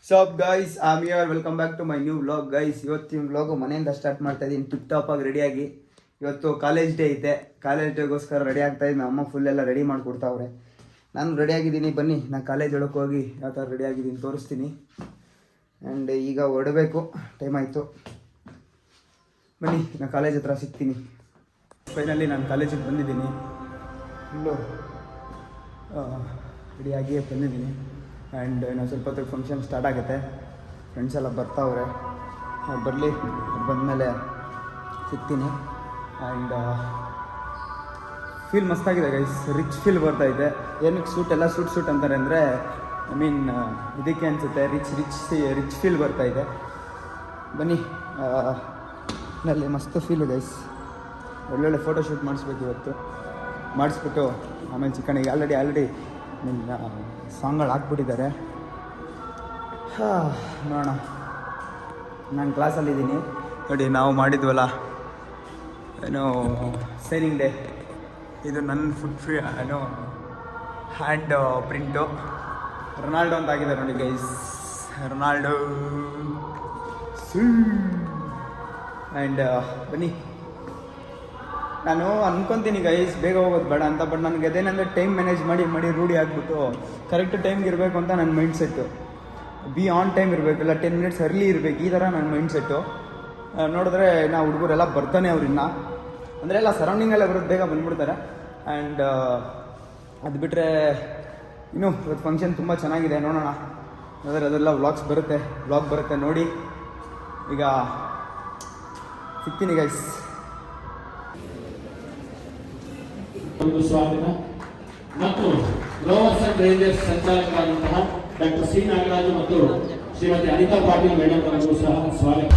ಸಪ್ guys am here welcome back to my new vlog guys. ಇವತ್ತಿನ vlog ಮನೆಯಿಂದ start ಮಾಡ್ತಾ ಇದ್ದೀನಿ ಟಿಪ್ ಟಾಪ್ ಆಗಿ ರೆಡಿಯಾಗಿ. ಇವತ್ತು ಕಾಲೇಜ್ ಡೇ ಐತೆ. ಕಾಲೇಜ್ ಡೇಗೋಸ್ಕರ ರೆಡಿ ಆಗ್ತಾ ಇದ್ದೀನಿ. ನಮ್ಮ ಅಮ್ಮ ಫುಲ್ ಎಲ್ಲ ರೆಡಿ ಮಾಡಿಕೊಡ್ತಾವ್ರೆ. ನಾನು ರೆಡಿಯಾಗಿದ್ದೀನಿ, ಬನ್ನಿ ನಾನು ಕಾಲೇಜ್ ಒಳಗೆ ಹೋಗಿ ಯಾವ ಥರ ರೆಡಿಯಾಗಿದ್ದೀನಿ ತೋರಿಸ್ತೀನಿ. ಆ್ಯಂಡ್ ಈಗ ಹೊರಡಬೇಕು, ಟೈಮ್ ಆಯಿತು. ಬನ್ನಿ ನಾನು ಕಾಲೇಜ್ ಹತ್ರ ಸಿಗ್ತೀನಿ. ಫೈನಲಿ ನಾನು ಕಾಲೇಜಿಗೆ ಬಂದಿದ್ದೀನಿ. ಫುಲ್ಲು ರೆಡಿಯಾಗಿಯೇ ಬಂದಿದ್ದೀನಿ. ಆ್ಯಂಡ್ ಇನ್ನೊಂದು ಸ್ವಲ್ಪ ಹೊತ್ತಿಗೆ ಫಂಕ್ಷನ್ ಸ್ಟಾರ್ಟ್ ಆಗುತ್ತೆ. ಫ್ರೆಂಡ್ಸ್ ಎಲ್ಲ ಬರ್ತಾವ್ರೆ, ಅವ್ರು ಬರಲಿ, ಅವ್ರು ಬಂದಮೇಲೆ ಸಿಗ್ತೀನಿ. ಆ್ಯಂಡ್ ಫೀಲ್ ಮಸ್ತಾಗಿದೆ ಗೈಸ್, ರಿಚ್ ಫೀಲ್ ಬರ್ತಾಯಿದೆ. ಏನಕ್ಕೆ ಸೂಟ್ ಅಂತಾರೆ ಅಂದರೆ ಇದಕ್ಕೆ ಅನಿಸುತ್ತೆ, ರಿಚ್ ಫೀಲ್ ಬರ್ತಾಯಿದೆ. ಬನ್ನಿ, ನಲ್ಲಿ ಮಸ್ತ್ ಫೀಲು ಗೈಸ್. ಒಳ್ಳೊಳ್ಳೆ ಫೋಟೋ ಶೂಟ್ ಮಾಡಿಸ್ಬೇಕು ಇವತ್ತು. ಮಾಡಿಸ್ಬಿಟ್ಟು ಆಮೇಲೆ ಚಿಕನಿಗೆ ಆಲ್ರೆಡಿ ಸಾಂಗ್ಗಳು ಹಾಕ್ಬಿಟ್ಟಿದ್ದಾರೆ. ನೋಡೋಣ. ನಾನು ಕ್ಲಾಸಲ್ಲಿದ್ದೀನಿ ನೋಡಿ. ನಾವು ಮಾಡಿದ್ವಲ್ಲ ಏನೋ ಸೈನಿಂಗ್ ಡೇ, ಇದು ನನ್ನ ಹ್ಯಾಂಡ್ ಪ್ರಿಂಟು. ರೊನಾಲ್ಡೋ ಅಂತ ಆಗಿದೆ ನೋಡಿ ಗೈಸ್, ರೊನಾಲ್ಡೋ. ಆ್ಯಂಡ್ ಬನ್ನಿ, ನಾನು ಅನ್ಕೊತೀನಿ ಗೈಸ್ ಬೇಗ ಹೋಗೋದು ಬೇಡ ಅಂತ. ಬಟ್ ನನಗೆ ಅದೇನಂದರೆ ಟೈಮ್ ಮ್ಯಾನೇಜ್ ಮಾಡಿ ರೂಢಿ ಆಗಿಬಿಟ್ಟು ಕರೆಕ್ಟ್ ಟೈಮ್ಗೆ ಇರಬೇಕು ಅಂತ ನನ್ನ mind set. B on time ಇರಬೇಕು, ಇಲ್ಲ 10 minutes ಅರ್ಲಿ ಇರಬೇಕು, ಈ ಥರ ನನ್ನ ಮೈಂಡ್ ಸೆಟ್ಟು. ನೋಡಿದ್ರೆ ನಾವು ಹುಡುಗರೆಲ್ಲ ಬರ್ತಾನೆ ಅವ್ರಿನ್ನ, ಅಂದರೆ ಎಲ್ಲ ಸರೌಂಡಿಂಗೆಲ್ಲ ಬರೋದು, ಬೇಗ ಬಂದುಬಿಡ್ತಾರೆ. ಆ್ಯಂಡ್ ಅದು ಬಿಟ್ಟರೆ ಇನ್ನೂ ಇವತ್ತು ಫಂಕ್ಷನ್ ತುಂಬ ಚೆನ್ನಾಗಿದೆ. ನೋಡೋಣ, ಅದೆಲ್ಲ ವ್ಲಾಗ್ ಬರುತ್ತೆ ನೋಡಿ. ಈಗ ಸಿಗ್ತೀನಿ ಗೈಸ್. ಒಂದು ಸ್ವಾಗತ ಮತ್ತು ರೋವರ್ಸ್ ಅಂಡ್ ರೇಂಜರ್ಸ್ ಸಂಚಾಲಕರಾದಂತಹ ಡಾಕ್ಟರ್ ಸಿ ನಾಗರಾಜು ಮತ್ತು ಶ್ರೀಮತಿ ಅನಿತಾ ಪಾಟೀಲ್ ಮೇಡಮ್ ಅವರಿಗೂ ಸಹ ಸ್ವಾಗತ.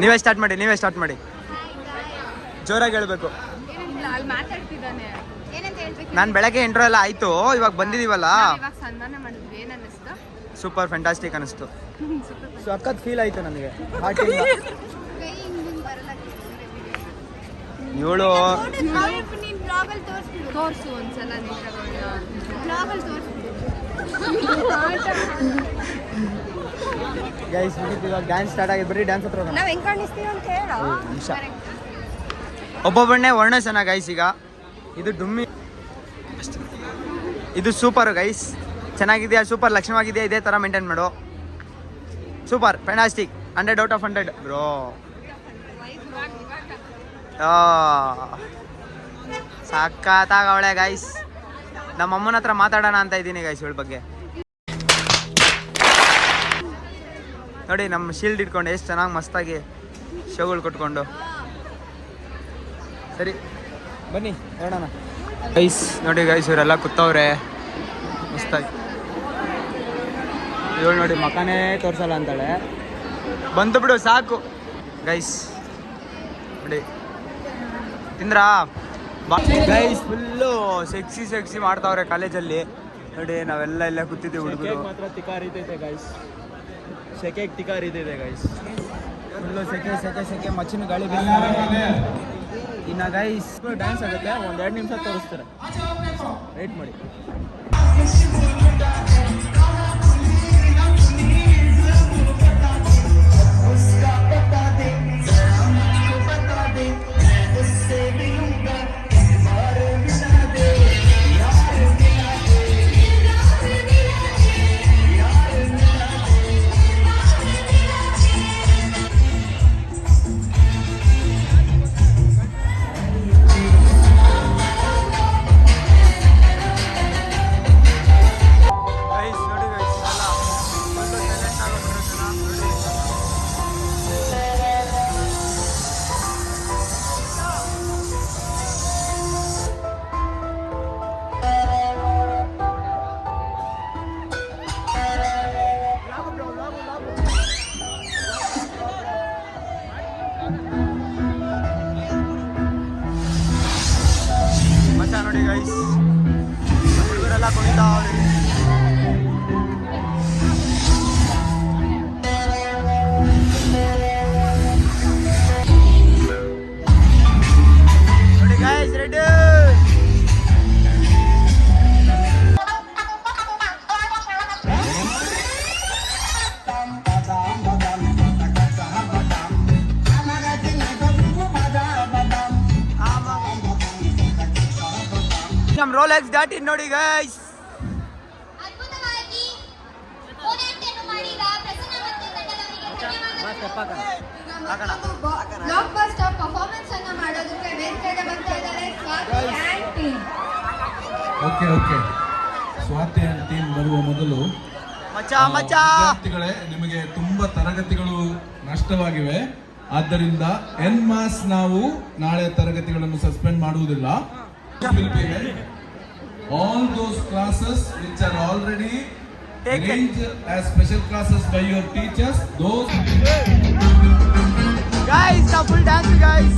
ನೀವೇ ಸ್ಟಾರ್ಟ್ ಮಾಡಿ ಜೋರಾಗಿ ಹೇಳ್ಬೇಕು. ನಾನು ಬೆಳಗ್ಗೆ ಇಂಟ್ರೋ ಎಲ್ಲ ಆಯ್ತು, ಇವಾಗ ಬಂದಿದೀವಲ್ಲ, ಸೂಪರ್ ಫ್ಯಾಂಟಾಸ್ಟಿಕ್ ಅನಿಸ್ತು. ಸಖತ್ ಫೀಲ್ ಆಯ್ತು ನನಗೆ. ಇವಳು ಗೈಸ್ ಇವಾಗ ಡ್ಯಾನ್ಸ್ ಸ್ಟಾರ್ಟ್ ಆಗಿದೆ. ಬರೀ ಡ್ಯಾನ್ಸ್ ಹತ್ರ ಒಬ್ಬೊಬ್ಬಣ್ಣೆ ವರ್ಣಸನ ಗೈಸ್. ಈಗ ಇದು ಡುಮ್ಮಿ, ಇದು ಸೂಪರ್ ಗೈಸ್, ಚೆನ್ನಾಗಿದೆಯಾ? ಸೂಪರ್ ಲಕ್ಷಣವಾಗಿದೆಯಾ? ಇದೇ ಥರ ಮೇಂಟೈನ್ ಮಾಡು. Super fantastic, 100 out of 100 bro. ಸಖತ್ತಾಗ ಅವಳೆ ಗೈಸ್. ನಮ್ಮ ಅಮ್ಮನ ಹತ್ರ ಮಾತಾಡೋಣ ಅಂತ ಇದ್ದೀನಿ ಗೈಸ್ ಇವಳ ಬಗ್ಗೆ. ನೋಡಿ ನಮ್ಮ ಶೀಲ್ಡ್ ಇಟ್ಕೊಂಡು ಎಷ್ಟು ಚೆನ್ನಾಗಿ ಮಸ್ತಾಗಿ ಶೋಗಳು ಕೊಟ್ಕೊಂಡು. ಸರಿ ಬನ್ನಿ ಹೇಳೋಣ ಗೈಸ್. ನೋಡಿ ಗೈಸ್ ಇವರೆಲ್ಲ ಕೂತವ್ರೆ ಮಸ್ತಾಗಿ. ಇವಳು ನೋಡಿ ಮಕ್ಕನೇ ತೋರಿಸಲ್ಲ ಅಂತಾಳೆ. ಬಂತು ಬಿಡು ಸಾಕು ಗೈಸ್. ನೋಡಿ ತಿಂದ್ರಾ ಗೈಸ್? ಫುಲ್ಲು ಸೆಕ್ಸಿ ಮಾಡ್ತಾವ್ರೆ ಕಾಲೇಜಲ್ಲಿ. ನೋಡಿ ನಾವೆಲ್ಲ ಎಲ್ಲ ಕೂತಿದ್ದೀವಿ ಹುಡುಗರು. ಮಾತ್ರ ತಿಕಾರಿತೈತೆ ಗೈಸ್, ಸೆಕೆಗೆ ತಿಕಾರಿತೈತೆ ಗೈಸ್. ಫುಲ್ಲು ಸೆಕೆ ಮಚ್ಚಿನ ಗಾಳಿ ಬೀಳ್ತಾರೆ. ಇನ್ನು ಗೈಸ್ ಡ್ಯಾನ್ಸ್ ಆಗುತ್ತೆ, 1-2 ನಿಮಿಷ ತೋರಿಸ್ತಾರೆ, ವೇಟ್ ಮಾಡಿ. ಗೈಸ್, ಹುಡುಗರೆಲ್ಲ ಕುಣಿತಾ ಅವ್ರೆ. ನೋಡಿ ಗೈಸ್, ರೆಡಿ. ನಮ್ಮ ರೋಲೆಕ್ಸ್ ದಾಟಿನ್ ನೋಡಿ ಗೈಸ್. ಅದ್ಭುತವಾಗಿ ಹೋರಾಟವನ್ನು ಮಾಡಿದ ಪ್ರಸನ್ನ ಮತ್ತು ತಂಡದವರಿಗೆ ಬ್ಲಾಕ್ ಬಸ್ಟರ್ ಪರ್ಫಾರ್ಮೆನ್ಸ್ ಅನ್ನು ಮಾಡೋದಕ್ಕೆ ವೇದಿಕೆಗೆ ಬರ್ತಾ ಇದ್ದಾರೆ Swathi and team. Okay Swathi and team ಬರುವ ಮೊದಲು ವಿದ್ಯಾರ್ಥಿಗಳೇ, ನಿಮಗೆ ತುಂಬಾ ತರಗತಿಗಳು ನಷ್ಟವಾಗಿವೆ. ಆದ್ದರಿಂದ ಎನ್ಮಾಸ್ ನಾವು ನಾಳೆ ತರಗತಿಗಳನ್ನು ಸಸ್ಪೆಂಡ್ ಮಾಡುವುದಿಲ್ಲ. All those classes which are already arranged as special classes by your teachers, those guys, now full dance guys.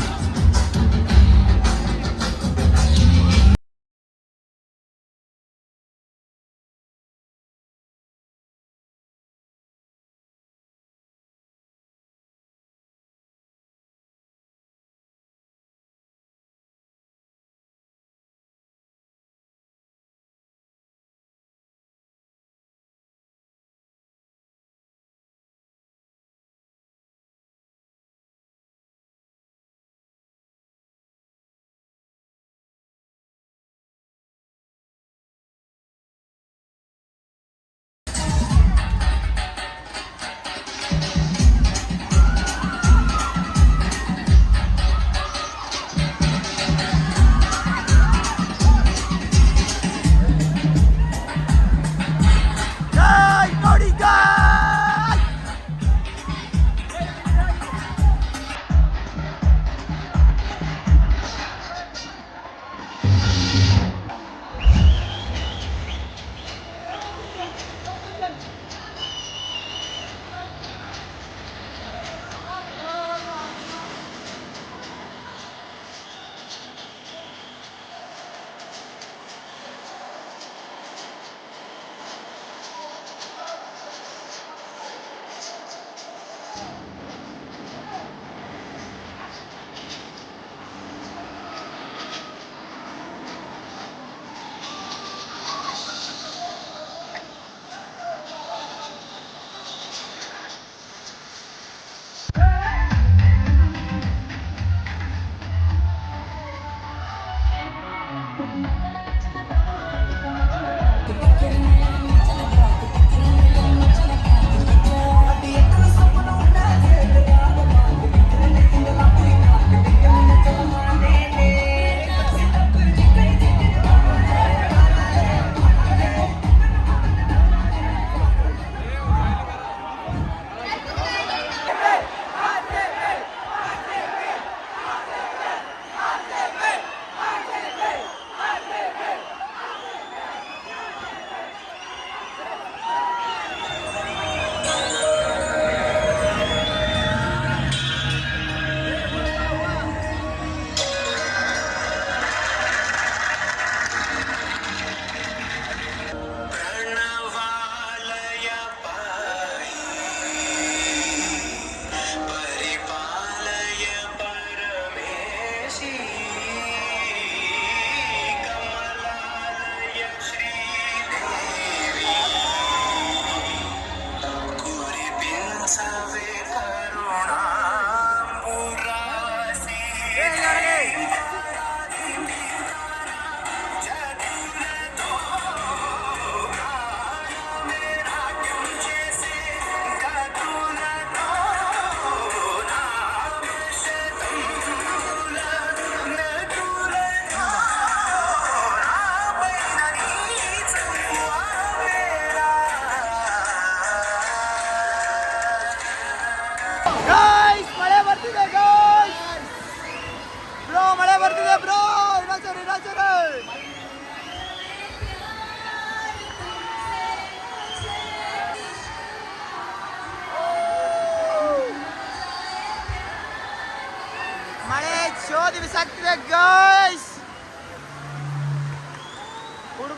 ಶೋಧಿ ಬಿಸಾಕ್ತಿದೆ ಗೈಸ್.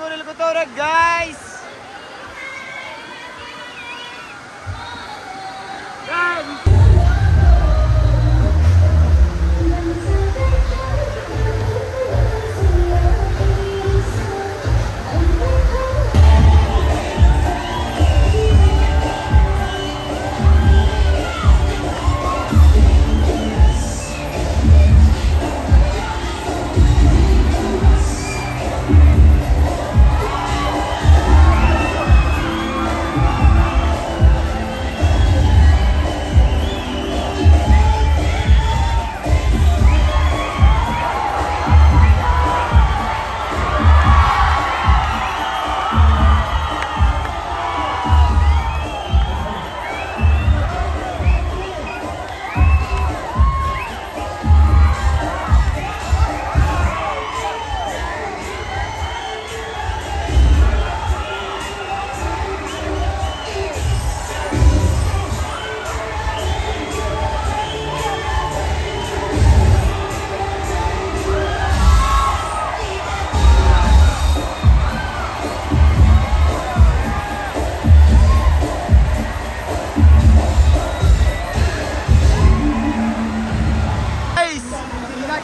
ಹುಡುಗರು ಇಲ್ಲಿ ಕೂತವ್ರೆ ಗೈಸ್.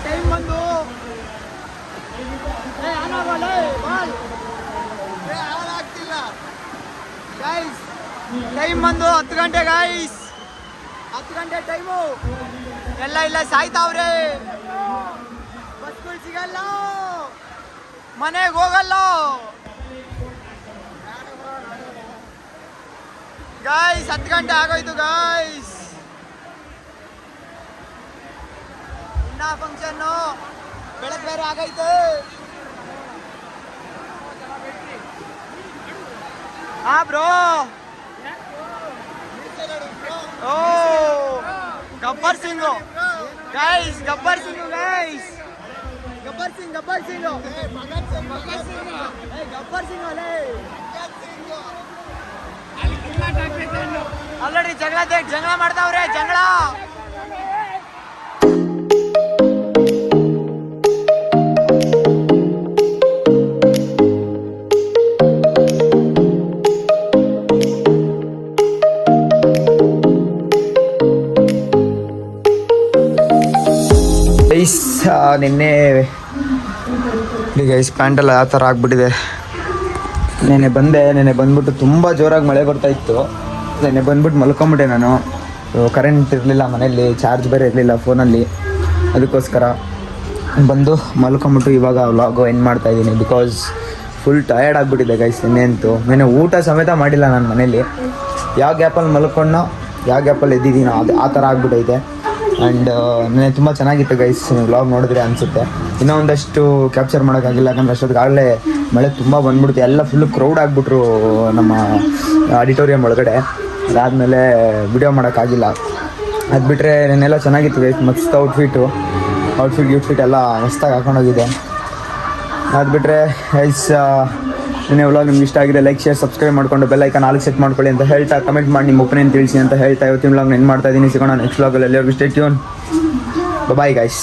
ಟೈಮ್ ಬಂದು ಟೈಮ್ ಬಂದು 10 ಗಂಟೆ ಗೈಸ್. 10 ಗಂಟೆ ಟೈಮು. ಎಲ್ಲ ಇಲ್ಲ ಸಾಯ್ತಾವ್ರೆ. ಬಸ್ಗಳು ಸಿಗಲ್ಲ, ಮನೆಗೆ ಹೋಗಲ್ಲ ಗೈಸ್. 10 ಗಂಟೆ ಆಗೋಯ್ತು ಗೈಸ್. ಇನ್ನ ಫಂಕ್ಷನ್ನು ಬೆಳಗ್ಗೆ ಬೇರೆ ಆಗೈತೆ. ಹಾ ಬ್ರೋ. ಓ ಗಬ್ಬರ್ ಸಿಂಗು ಗೈಸ್, ಗಬ್ಬರ್ ಸಿಂಗು ಗೈಸ್, ಗಬ್ಬರ್ ಸಿಂಗ್, ಗಬ್ಬರ್ ಸಿಂಗು, ಗಬ್ಬರ್ ಸಿಂಗು ಅಲ್ಲೇ. ಆಲ್ರೆಡಿ ಜಗಳ ಮಾಡ್ತಾವ್ರೆ, ಜಗಳ. ನಿನ್ನೆ ಗೈಸ್ ಪ್ಯಾಂಟೆಲ್ಲ ಯಾವ ಥರ ಆಗ್ಬಿಟ್ಟಿದೆ. ನೆನ್ನೆ ಬಂದ್ಬಿಟ್ಟು ತುಂಬ ಜೋರಾಗಿ ಮಳೆ ಬರ್ತಾ ಇತ್ತು. ನೆನ್ನೆ ಬಂದ್ಬಿಟ್ಟು ಮಲ್ಕೊಂಬಿಟ್ಟೆ ನಾನು. ಕರೆಂಟ್ ಇರಲಿಲ್ಲ ಮನೆಯಲ್ಲಿ, ಚಾರ್ಜ್ ಬೇರೆ ಇರಲಿಲ್ಲ ಫೋನಲ್ಲಿ. ಅದಕ್ಕೋಸ್ಕರ ಬಂದು ಮಲ್ಕೊಂಬಿಟ್ಟು ಇವಾಗ ವ್ಲಾಗು ಎಂಡ್ ಮಾಡ್ತಾಯಿದ್ದೀನಿ. ಬಿಕಾಸ್ ಫುಲ್ ಟಯರ್ಡ್ ಆಗಿಬಿಟ್ಟಿದೆ ಗೈಸ್. ನೆನ್ನೆ ಊಟ ಸಮೇತ ಮಾಡಿಲ್ಲ ನಾನು ಮನೇಲಿ. ಯಾವ ಗ್ಯಾಪಲ್ಲಿ ಮಲ್ಕೊಂಡೋ, ಯಾವ ಗ್ಯಾಪಲ್ಲಿ ಎದ್ದಿದ್ದೀನೋ ಆ ಥರ ಆಗ್ಬಿಟ್ಟೈತೆ. ಆ್ಯಂಡ್ ನೆನ್ನೆ ತುಂಬ ಚೆನ್ನಾಗಿತ್ತು ಗೈಸ್. ನೀವು ವ್ಲಾಗ್ ನೋಡಿದ್ರೆ ಅನಿಸುತ್ತೆ. ಇನ್ನೂ ಒಂದಷ್ಟು ಕ್ಯಾಪ್ಚರ್ ಮಾಡೋಕ್ಕಾಗಿಲ್ಲ, ಯಾಕಂದರೆ ಅಷ್ಟೊತ್ತಿಗಾಗಲೇ ಮಳೆ ತುಂಬ ಬಂದ್ಬಿಡ್ತು. ಎಲ್ಲ ಫುಲ್ಲು ಕ್ರೌಡ್ ಆಗಿಬಿಟ್ರು ನಮ್ಮ ಆಡಿಟೋರಿಯಂ ಒಳಗಡೆ. ಅದಾದಮೇಲೆ ವಿಡಿಯೋ ಮಾಡೋಕ್ಕಾಗಿಲ್ಲ. ಅದು ಬಿಟ್ಟರೆ ನೆನ್ನೆಲ್ಲ ಚೆನ್ನಾಗಿತ್ತು ಗೈಸ್. ಮಸ್ತ್ ಔಟ್ಫಿಟ್ ಎಲ್ಲ ಮಸ್ತಾಗಿ ಹಾಕೊಂಡೋಗಿದೆ. ಅದು ಬಿಟ್ಟರೆ ಗೈಸ್ ನಿನ್ನೆ ವ್ಲಾಗ್ ನಿಮ್ಗೆ ಇಷ್ಟ ಆಗಿದೆ ಲೈಕ್, ಶೇರ್, ಸಬ್ಸ್ಕ್ರೈಬ್ ಮಾಡಿಕೊಂಡು ಬೆಲ್ ಐಕಾನ್ ಆಲ್ ಸೆಟ್ ಮಾಡ್ಕೊಳ್ಳಿ ಅಂತ ಹೇಳ್ತಾ, ಕಮೆಂಟ್ ಮಾಡಿ ನಿಮ್ಮ ಒಪಿನಿಯನ್ ತಿಳಿಸಿ ಅಂತ ಹೇಳ್ತಾ ಇವತ್ತಿನ ವ್ಲಾಗ್ ಎಂಡ್ ಮಾಡ್ತಾ ಇದ್ದೀನಿ. ಸಿಗೋಣ ನೆಕ್ಸ್ಟ್ ವ್ಲಾಗಲ್ಲಿ. ಎಲ್ಲರಿಗೂ ಸ್ಟೇ ಟ್ಯೂನ್. Bye guys.